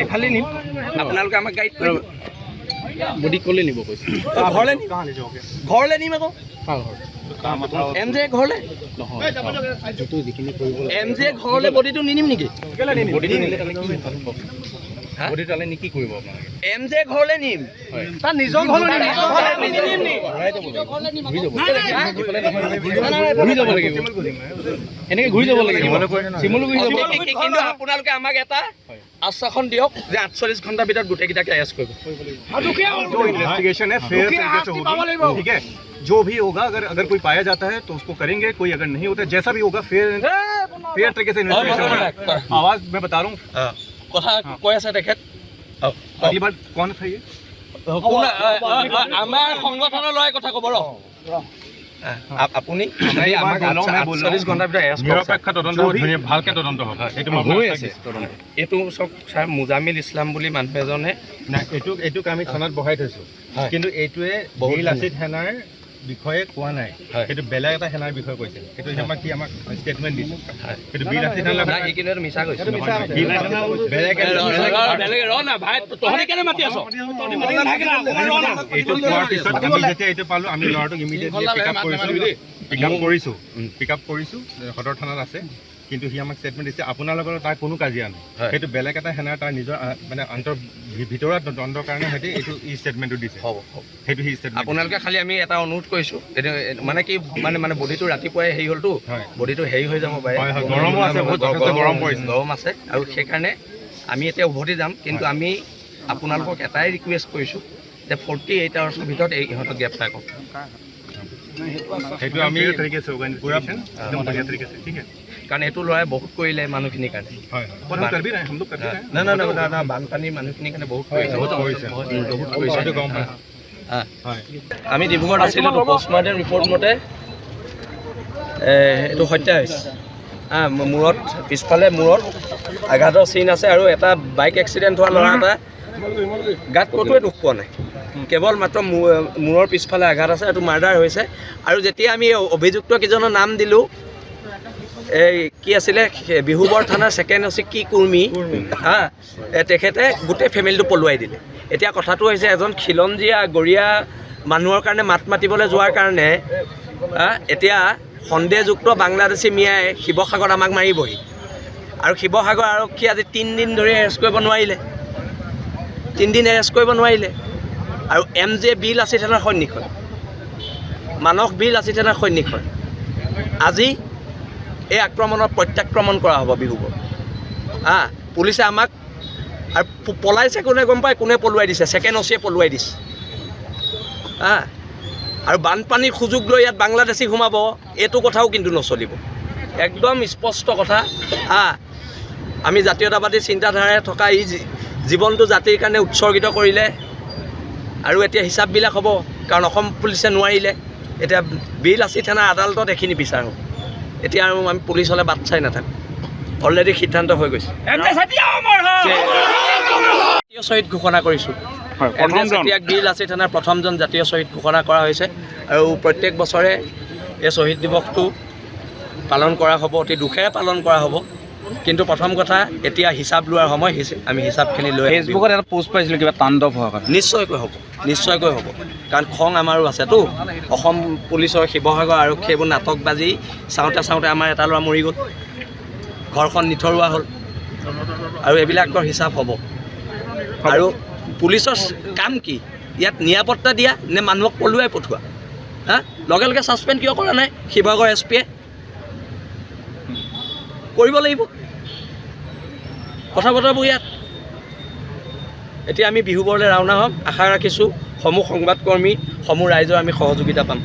এফালে নিম আপোনালোকে আমাক গাইড কৰিব বডি ক'লে নিব কৈছে ঘৰলে নিম আকৌ এম জে ঘৰলে এম জে ঘৰলে বডিটো নিনিম নেকি কি কৰিব এম জে ঘৰলে নিম তাৰ নিজৰ ঘৰলৈ এনেকে ঘূৰি যাব লাগিব কিন্তু আপোনালোকে আমাক এটা आश्वासन दियक जे 48 घंटा भीतर गोटेकिटाके अरेस्ट करब इन्वेस्टिगेशन है फेयर तरीके से होगी ठीक है जो भी होगा अगर कोई पाया जाता है तो उसको करेंगे कोई अगर नहीं होता जैसा भी होगा फेयर तरीके से इन्वेस्टिगेशन आवाज मैं बता रहा हूं कथा কৈ আছে দেখেত अगली बार कौन था ये আমাৰ সংগঠনৰ লয় কথা কব ৰ আপুনি আমাক 48 ঘণ্টাৰ ভিতৰত এৰেষ্ট নিৰপেক্ষ তদন্ত ভালকে তদন্ত হ'ব এইটো চব ছাৰ মুজামিল ইছলাম বুলি মানুহ এজনে এইটোক আমি থানাত বহাই থৈছো কিন্তু এইটোৱে বিল লাচিত সেনাৰ বিষয়ে কোৱা নাই সেইটো বেলেগ এটা সেনাৰ বিষয়ে কৈছে সেইটো আমাক কি আমাক ষ্টেটমেণ্ট দিছে সেইটো বিল লাচিত সেনাৰ নাই এইটো মিছা কৈছে বেলেগ ৰ না ভাই তহঁতে কেনে মাতি আছ এইটো কোৱাৰ পিছত আমি যেতিয়া এইটো পালো আমি ল'ৰাটোক ইমিডিয়েটলি পিক আপ কৰিছো সদৰ থানাত আছে কিন্তু সি আমাক ষ্টেটমেণ্ট দিছে আপোনাৰ লগত তাৰ কোনো কাজিয়া নাই সেইটো বেলেগ এটা সেনাৰ তাৰ নিজৰ মানে ভিতৰত দ্বন্দ্বৰ কাৰণে সিহঁতে এইটো ষ্টেটমেণ্টটো দিছে সেইটো সি ষ্টেটমেণ্ট আপোনালোকে খালি আমি এটা অনুৰোধ কৰিছোঁ মানে কি মানে বডিটো ৰাতিপুৱাই হেৰি হ'লতো বডিটো হেৰি হৈ যাব পাৰে গৰমো আছে বহুত গৰম পৰিছে গৰম আছে আৰু সেইকাৰণে আমি এতিয়া উভতি যাম কিন্তু আমি আপোনালোকক এটাই ৰিকুৱেষ্ট কৰিছোঁ যে 48 আৱাৰ্ছৰ ভিতৰত এই ইহঁতক গ্ৰেপ্তাৰ কৰক সেইটো আমি তৰিকে से ऑर्गेनाइजेशन एकदम बढ़िया तरीके से ठीक है কাৰণ এইটো ল'ৰাই বহুত কৰিলে মানুহখিনিৰ কাৰণে হয় হয় हम कर भी रहे हैं हम लोग कर भी रहे हैं না বানপানী মানুহখিনিৰ কাৰণে বহুত কৰিছে এইটো গম পাই হয় আমি ডিব্ৰুগড়ত আছিলোঁ পোষ্টমৰ্টেম ৰিপৰ্ট মতে এইটো হত্যা হৈছে মূৰত পিছফালে মূৰত আঘাতৰ চিন আছে আৰু এটা বাইক এক্সিডেণ্ট হোৱা ল'ৰা এটা গাত ক'তোৱে দুখ পোৱা নাই কেৱল মাত্ৰ মূৰৰ পিছফালে আঘাত আছে এইটো মাৰ্ডাৰ হৈছে আৰু যেতিয়া আমি অভিযুক্ত কেইজনৰ নাম দিলোঁ এই কি আছিলে বিহুবৰ থানাৰ ছেকেণ্ড অচি কি কুৰ্মী তেখেতে গোটেই ফেমিলিটো পলুৱাই দিলে এতিয়া কথাটো হৈছে এজন খিলঞ্জীয়া গৰীয়া মানুহৰ কাৰণে মাত মাতিবলৈ যোৱাৰ কাৰণে এতিয়া সন্দেহযুক্ত বাংলাদেশী মিয়াই শিৱসাগৰত আমাক মাৰিবহি আৰু শিৱসাগৰ আৰক্ষী আজি 3 দিন ধৰি এৰেষ্ট কৰিব নোৱাৰিলে 3 দিন এৰেষ্ট কৰিব নোৱাৰিলে আৰু এম জে বিল লাচিত সেনাৰ সৈনিক হয় মানস বিল লাচিত সেনাৰ সৈনিক হয় আজি এই আক্ৰমণৰ প্ৰত্যাক্ৰমণ কৰা হ'ব বিহুবোৰ পুলিচে আমাক আৰু পলাইছে কোনে গম পায় কোনে পলুৱাই দিছে ছেকেণ্ড অচিয়ে পলুৱাই দিছে আৰু বানপানীৰ সুযোগ লৈ ইয়াত বাংলাদেশী সোমাব এইটো কথাও কিন্তু নচলিব একদম স্পষ্ট কথা আমি জাতীয়তাবাদী চিন্তাধাৰাৰে থকা এই জীৱনটো জাতিৰ কাৰণে উৎসৰ্গিত কৰিলে আৰু এতিয়া হিচাপবিলাক হ'ব কাৰণ অসম পুলিচে নোৱাৰিলে এতিয়া বিল লাচিত সেনাৰ আদালতত এইখিনি বিচাৰোঁ এতিয়া আৰু আমি পুলিচলৈ বাট চাই নাথাকোঁ অলৰেডি সিদ্ধান্ত হৈ গৈছে জাতীয় শ্বহীদ ঘোষণা কৰিছোঁ। গিৰ লাচিত থানাৰ প্ৰথমজন জাতীয় শ্বহীদ ঘোষণা কৰা হৈছে আৰু প্ৰত্যেক বছৰে এই শ্বহীদ দিৱসটো পালন কৰা হ'ব, অতি দুখেৰে পালন কৰা হ'ব। কিন্তু প্ৰথম কথা, এতিয়া হিচাপ লোৱাৰ সময়, আমি হিচাপখিনি লৈ ফেচবুকত এটা পোষ্ট পাইছিলোঁ কিবা তাণ্ডৱ হোৱাৰ কাৰণে। নিশ্চয়কৈ হ'ব, নিশ্চয়কৈ হ'ব, কাৰণ খং আমাৰো আছেতো। অসম পুলিচৰ, শিৱসাগৰ আৰক্ষী এইবোৰ নাটক বাজি চাওঁতে চাওঁতে আমাৰ এটা ল'ৰা মৰি গ'ল, ঘৰখন নিথৰুৱা হ'ল, আৰু এইবিলাকৰ হিচাপ হ'ব। আৰু পুলিচৰ কাম কি? ইয়াত নিৰাপত্তা দিয়া নে মানুহক পলুৱাই পঠোৱা? হা, লগে লগে ছাছপেণ্ড কিয় কৰা নাই শিৱসাগৰ SP-য়ে? কৰিব লাগিব কথা বতৰাবোৰ ইয়াত। এতিয়া আমি বিহুবৰলৈ ৰাওনা হ'ম। আশা ৰাখিছোঁ সমূহ সংবাদকৰ্মী, সমূহ ৰাইজৰ আমি সহযোগিতা পাম।